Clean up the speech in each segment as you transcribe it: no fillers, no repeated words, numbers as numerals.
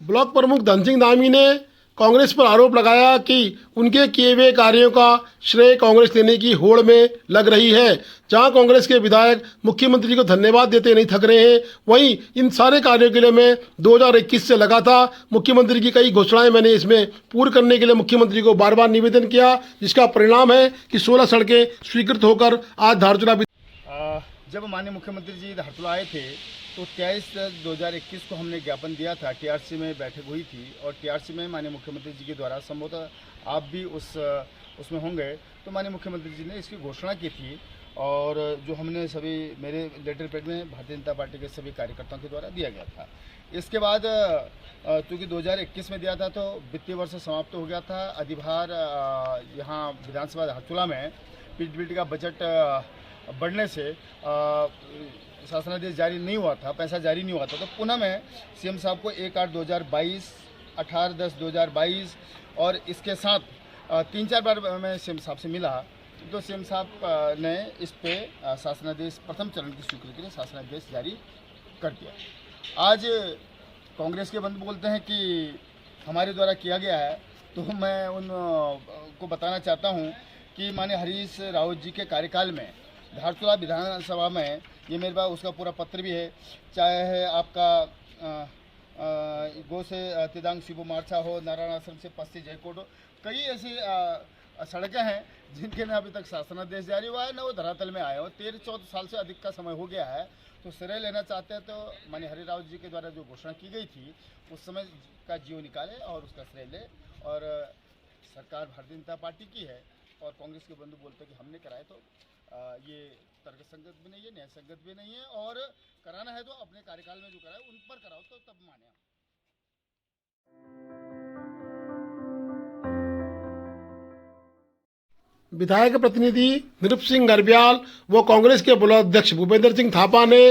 Block प्रमुख धन सिंह धामी ने कांग्रेस पर आरोप लगाया कि उनके किए हुए कार्यों का श्रेय कांग्रेस लेने की होड़ में लग रही है। जहां कांग्रेस के विधायक मुख्यमंत्री को धन्यवाद देते नहीं थक रहे हैं, वहीं इन सारे कार्यों के लिए मैं 2021 से लगा था। मुख्यमंत्री की कई घोषणाएं मैंने इसमें पूर्ण करने के लिए मुख्यमंत्री को बार बार निवेदन किया, जिसका परिणाम है कि 16 सड़कें स्वीकृत होकर आज धारचूला। जब माननीय मुख्यमंत्री जी धारचूला आए थे तो 23/10/2021 को हमने ज्ञापन दिया था। टीआरसी में बैठक हुई थी और टीआरसी में माननीय मुख्यमंत्री जी के द्वारा संभवतः आप भी उसमें होंगे, तो माननीय मुख्यमंत्री जी ने इसकी घोषणा की थी और जो हमने सभी मेरे लेटर पैड में भारतीय जनता पार्टी के सभी कार्यकर्ताओं के द्वारा दिया गया था। इसके बाद चूँकि 2021 में दिया था तो वित्तीय वर्ष समाप्त हो गया था। अधिभार यहाँ विधानसभा धारचूला में पीडब्ल्यूडी का बजट बढ़ने से शासनादेश जारी नहीं हुआ था, पैसा जारी नहीं हुआ था, तो पुनः मैं सीएम साहब को 1/8/2022, 18/10/2022 और इसके साथ 3-4 बार मैं सीएम साहब से मिला, तो सीएम साहब ने इस पे शासनादेश प्रथम चरण की स्वीकृति के लिए शासनादेश जारी कर दिया। आज कांग्रेस के बंधु बोलते हैं कि हमारे द्वारा किया गया है, तो मैं उन को बताना चाहता हूं कि माननीय हरीश रावत जी के कार्यकाल में धारचूला विधानसभा में, ये मेरे पास उसका पूरा पत्र भी है, चाहे है आपका गो से तिदांग शिबू मार्चा हो, नारायण आश्रम से पस्ती जयकोट हो, कई ऐसी सड़कें हैं जिनके ने अभी तक शासनादेश जारी हुआ है न वो धरातल में आए हो। 13-14 साल से अधिक का समय हो गया है, तो श्रेय लेना चाहते हैं तो माननीय हरीश रावत जी के द्वारा जो घोषणा की गई थी उस समय का जियो निकाले और उसका श्रेय ले। और सरकार भारतीय जनता पार्टी की है और कांग्रेस के बंधु बोलते हैं कि हमने कराए, तो ये तर्क संगत भी नहीं है, न्याय संगत भी नहीं है। और कराना है तो अपने कार्यकाल में जो कराए उन पर कराओ, तो तब माने। विधायक प्रतिनिधि निरुप सिंह गर्ब्याल व कांग्रेस के ब्लॉक अध्यक्ष भूपेंद्र सिंह थापा ने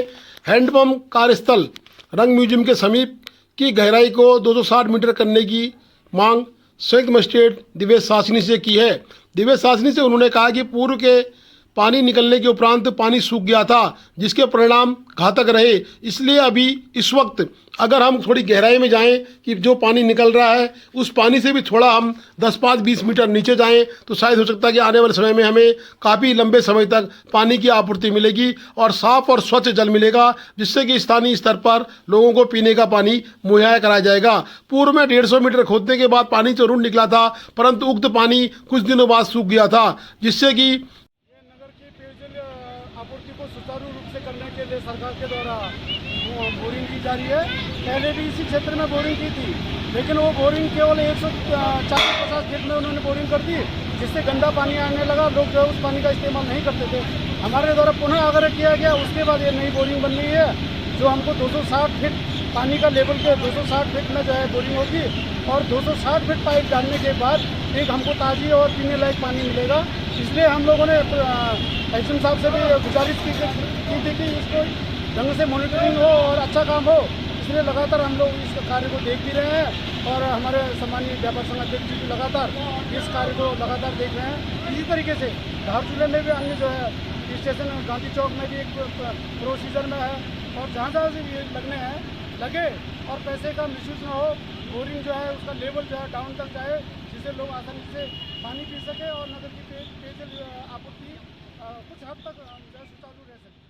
हैंडपंप कार्यस्थल रंग म्यूजियम के समीप की गहराई को 260 मीटर करने की मांग संयुक्त मजिस्ट्रेट दिवेश सासनी से की है। दिवेश सासनी से उन्होंने कहा कि पूर्व के पानी निकलने के उपरांत पानी सूख गया था, जिसके परिणाम घातक रहे। इसलिए अभी इस वक्त अगर हम थोड़ी गहराई में जाएं कि जो पानी निकल रहा है उस पानी से भी थोड़ा हम 10-5-20 मीटर नीचे जाएं तो शायद हो सकता है कि आने वाले समय में हमें काफ़ी लंबे समय तक पानी की आपूर्ति मिलेगी और साफ और स्वच्छ जल मिलेगा, जिससे कि स्थानीय स्तर पर लोगों को पीने का पानी मुहैया कराया जाएगा। पूर्व में 150 मीटर खोदने के बाद पानी जरूर निकला था, परंतु उक्त पानी कुछ दिनों बाद सूख गया था, जिससे कि आपूर्ति को सुचारू रूप से करने के लिए सरकार के द्वारा बोरिंग की जा रही है। पहले भी इसी क्षेत्र में बोरिंग की थी, लेकिन वो बोरिंग केवल 140-50 फीट में उन्होंने बोरिंग कर दी, जिससे गंदा पानी आने लगा। लोग जो है उस पानी का इस्तेमाल नहीं करते थे। हमारे द्वारा पुनः आग्रह किया गया, उसके बाद ये नई बोरिंग बन रही है जो हमको 260 फीट पानी का लेवल पे 260 फीट में जो है बोरिंग होगी और 260 फीट पाइप डालने के बाद एक हमको ताज़ी और पीने लायक पानी मिलेगा। इसलिए हम लोगों ने एसएम साहब से भी गुजारिश की थी कि इसको ढंग से मॉनिटरिंग हो और अच्छा काम हो। इसलिए लगातार हम लोग इस कार्य को देख भी रहे हैं और हमारे सम्मानीय व्यापार संघ अध्यक्ष जी भी लगातार इस कार्य को लगातार देख रहे हैं। इसी तरीके से धारचूला में भी अन्य जो है स्टेशन गांधी चौक में भी एक प्रोसीजर में है और जहाँ जहाँ से ये लगने हैं लगे और पैसे का मिसयूज न हो। बोरिंग जो है उसका लेवल जो है डाउन तक जाए, जिससे लोग आसानी से पानी पी सके और नगर की पेयजल आपूर्ति कुछ हद तक जो है सुचारू रह सके।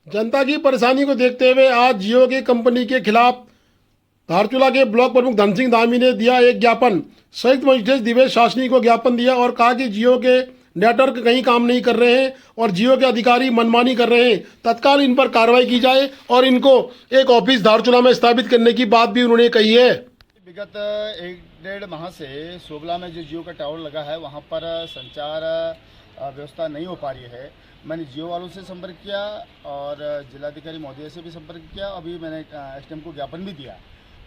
जनता की परेशानी को देखते हुए आज जियो की कंपनी के खिलाफ धारचूला के ब्लॉक प्रमुख धन सिंह धामी ने दिया एक ज्ञापन। संयुक्त मजिस्ट्रेट दिवेश सासनी को ज्ञापन दिया और कहा कि जियो के नेटवर्क कहीं काम नहीं कर रहे हैं और जियो के अधिकारी मनमानी कर रहे हैं, तत्काल इन पर कार्रवाई की जाए और इनको एक ऑफिस धारचूला में स्थापित करने की बात भी उन्होंने कही है। विगत 1-1.5 माह से सोबला में जो जियो का टावर लगा है वहाँ पर संचार व्यवस्था नहीं हो पा रही है। मैंने जियो वालों से संपर्क किया और जिलाधिकारी महोदय से भी संपर्क किया। अभी मैंने एसडीएम को ज्ञापन भी दिया।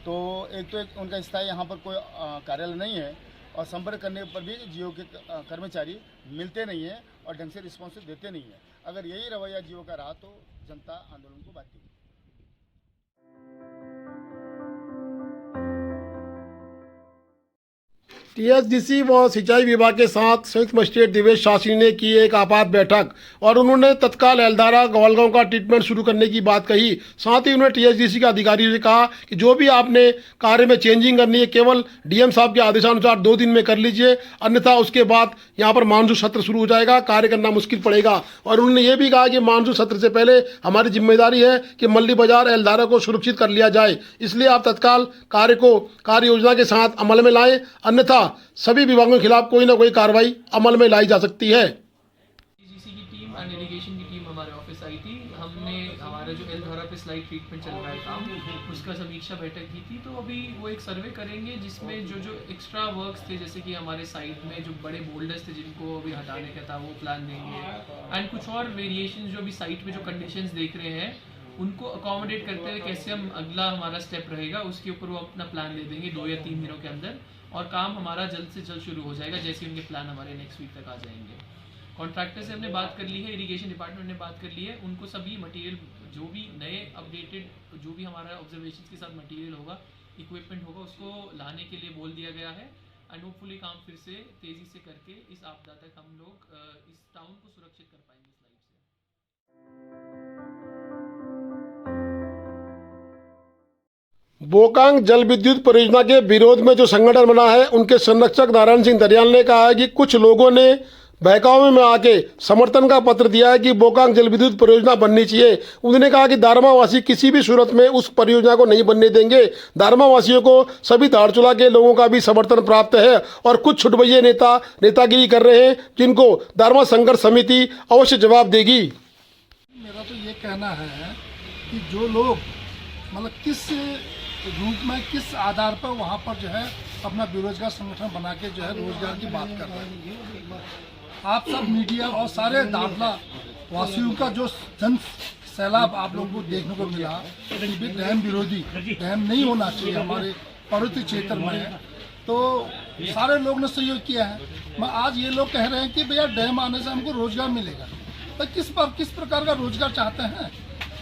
तो एक उनका स्थायी यहाँ पर कोई कार्यालय नहीं है और संपर्क करने पर भी जियो के कर्मचारी मिलते नहीं हैं और ढंग से रिस्पॉन्स देते नहीं हैं। अगर यही रवैया जियो का रहा तो जनता आंदोलन को बाध्य होगी। टीएचडीसी व सिंचाई विभाग के साथ संयुक्त मजिस्ट्रेट दिवेश शास्त्री ने की एक आपात बैठक और उन्होंने तत्काल एल्दारा गोवालगांव का ट्रीटमेंट शुरू करने की बात कही। साथ ही उन्होंने टीएचडीसी के अधिकारियों से कहा कि जो भी आपने कार्य में चेंजिंग करनी है केवल डीएम साहब के आदेशानुसार 2 दिन में कर लीजिए, अन्यथा उसके बाद यहाँ पर मानसून सत्र शुरू हो जाएगा, कार्य करना मुश्किल पड़ेगा। और उन्होंने ये भी कहा कि मानसून सत्र से पहले हमारी जिम्मेदारी है कि मल्ली बाजार एल्दारा को सुरक्षित कर लिया जाए, इसलिए आप तत्काल कार्य योजना के साथ अमल में लाएं, अन्यथा सभी विभागों के खिलाफ कोई ना कोई कार्रवाई अमल में लाई जा सकती है। टीजीसी की टीम एंड इरिगेशन की टीम हमारे ऑफिस आई थी। हमने हमारा जो एल्दारा पे स्लाइड ट्रीटमेंट चल रहा है काम, उसका समीक्षा बैठक की थी। तो अभी वो एक सर्वे करेंगे जिसमें जो एक्स्ट्रा वर्क्स थे, जैसे कि हमारे साइट में जो बड़े बोल्डर्स थे जिनको अभी हटाने का था, वो प्लान देंगे। एंड कुछ और वेरिएशन जो अभी साइट में जो कंडीशंस देख रहे हैं उनको अकोमोडेट करते हुए कैसे हम अगला हमारा स्टेप रहेगा उसके ऊपर वो अपना प्लान दे देंगे 2 या 3 दिनों के अंदर, और काम हमारा जल्द से जल्द शुरू हो जाएगा जैसे उनके प्लान हमारे नेक्स्ट वीक तक आ जाएंगे। कॉन्ट्रैक्टर से हमने बात कर ली है, इरिगेशन डिपार्टमेंट ने बात कर ली है, उनको सभी मटेरियल जो भी नए अपडेटेड जो भी हमारा ऑब्जर्वेशन के साथ मटेरियल होगा, इक्विपमेंट होगा, उसको लाने के लिए बोल दिया गया है। एंड होपफुली काम फिर से तेज़ी से करके इस आपदा तक हम लोग इस टाउन को सुरक्षित कर पाएंगे इस लाइट से। बोकांग जल विद्युत परियोजना के विरोध में जो संगठन बना है, उनके संरक्षक नारायण सिंह दरियाल ने कहा है कि कुछ लोगों ने बहकावे में आके समर्थन का पत्र दिया है कि बोकांग जल विद्युत परियोजना बननी चाहिए। उन्होंने कहा कि दारमा-वासी किसी भी सूरत में उस परियोजना को नहीं बनने देंगे। दारमा-वासियों को सभी धारचूला के लोगों का भी समर्थन प्राप्त है और कुछ छुटभैये नेतागिरी कर रहे हैं जिनको दारमा संघर्ष समिति अवश्य जवाब देगी। मेरा तो ये कहना है कि जो लोग मतलब किस रूप में किस आधार पर वहाँ पर जो है अपना बेरोजगार संगठन बना के जो है रोजगार की बात कर रहे हैं। आप सब मीडिया और सारे दाखला वासियों का जो जन सैलाब आप लोगों को देखने को मिला, डैम विरोधी, डैम नहीं होना चाहिए हमारे पर्वतीय क्षेत्र में, तो सारे लोग ने सहयोग किया है। मैं आज ये लोग कह रहे हैं कि भैया डैम आने से हमको रोजगार मिलेगा, तो किस प्रकार का रोजगार चाहते हैं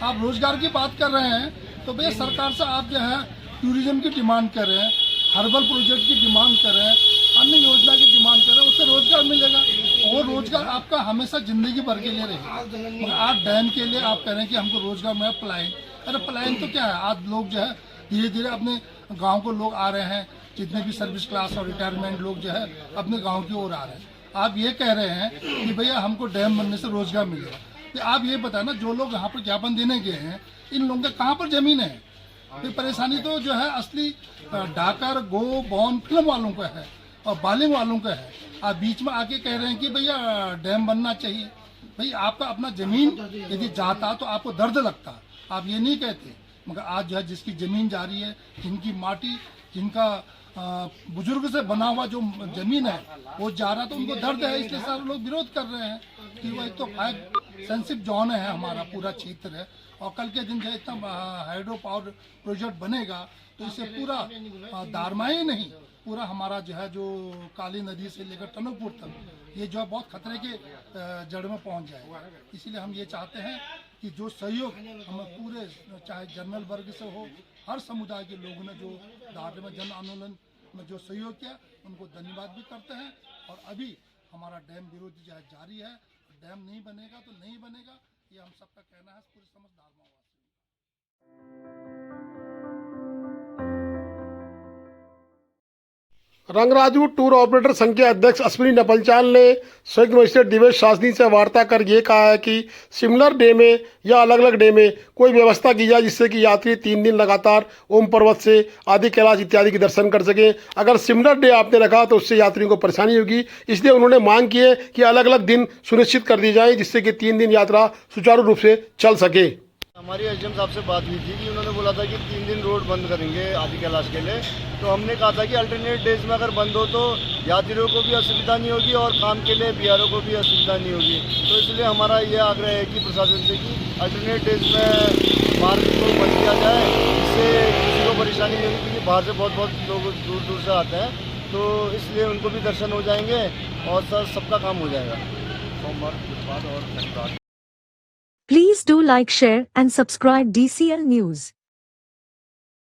आप? रोजगार की बात कर रहे हैं तो भैया सरकार से आप जो है टूरिज्म की डिमांड कर रहे हैं, हर्बल प्रोजेक्ट की डिमांड कर रहे हैं, अन्य योजना की डिमांड कर रहे हैं, उससे रोजगार मिलेगा। वो रोजगार आपका हमेशा जिंदगी भर के लिए रहेगा। आज डैम के लिए आप कह रहे हैं कि हमको रोजगार में पलायन, अरे पलायन तो क्या है, आज लोग जो है धीरे धीरे अपने गाँव को लोग आ रहे हैं, जितने भी सर्विस क्लास और रिटायरमेंट लोग जो है अपने गाँव की ओर आ रहे हैं। आप ये कह रहे हैं कि भैया हमको डैम बनने से रोजगार मिलेगा, तो आप ये बताना जो लोग यहाँ पर ज्ञापन देने गए हैं इन लोगों का कहाँ पर जमीन है? तो परेशानी तो जो है असली डाकर गो बॉन फिल्म वालों का है और बालिंग वालों का है। आप बीच में आके कह रहे हैं कि भैया डैम बनना चाहिए। भाई आपका अपना जमीन यदि जाता तो आपको दर्द लगता, आप ये नहीं कहते। मगर आज जो है जिसकी जमीन जा रही है, जिनकी माटी, जिनका बुजुर्ग से बना हुआ जो जमीन है वो जा रहा, तो उनको दर्द है, इसलिए सारे लोग विरोध कर रहे हैं कि वो एक तो सेंसिटिव जोन है हमारा पूरा क्षेत्र है, और कल के दिन जो इतना हाइड्रो पावर प्रोजेक्ट बनेगा तो इससे पूरा दारमा ही नहीं, पूरा हमारा जो है जो काली नदी से लेकर टनकपुर तक ये जो है बहुत खतरे के जड़ में पहुंच जाएगा। इसीलिए हम ये चाहते हैं कि जो सहयोग हमें पूरे, चाहे जनरल वर्ग से हो, हर समुदाय के लोगों ने जो दारमा जन आंदोलन में जो सहयोग किया उनको धन्यवाद भी करते हैं। और अभी हमारा डैम विरोधी जो है जारी है, डैम नहीं बनेगा तो नहीं बनेगा, ये हम सबका कहना है पूरे समस्त दारमावासियों। रंगराजू टूर ऑपरेटर संघ के अध्यक्ष अश्विनी नपलचाल ने संयुक्त मजिस्ट्रेट दिवेश शास्त्री से वार्ता कर ये कहा है कि सिमिलर डे में या अलग अलग डे में कोई व्यवस्था की जाए जिससे कि यात्री 3 दिन लगातार ओम पर्वत से आदि कैलाश इत्यादि के दर्शन कर सकें। अगर सिमिलर डे आपने रखा तो उससे यात्रियों को परेशानी होगी, इसलिए उन्होंने मांग की है कि अलग अलग दिन सुनिश्चित कर दी जाए जिससे कि 3 दिन यात्रा सुचारू रूप से चल सके। हमारी एसडीएम साहब से बात हुई थी कि उन्होंने बोला था कि 3 दिन रोड बंद करेंगे आदि कैलाश के लिए, तो हमने कहा था कि अल्टरनेट डेज में अगर बंद हो तो यात्रियों को भी असुविधा नहीं होगी और काम के लिए बीआरओ को भी असुविधा नहीं होगी। तो इसलिए हमारा ये आग्रह है कि प्रशासन से कि अल्टरनेट डेज में मार्ग को बंद किया जाए, जिससे किसी को परेशानी नहीं होगी, क्योंकि बाहर से बहुत लोग दूर दूर से आते हैं, तो इसलिए उनको भी दर्शन हो जाएंगे और सबका काम हो जाएगा। सोमवार, बुधवार और शनिवार। Please do like, share and subscribe DCL News.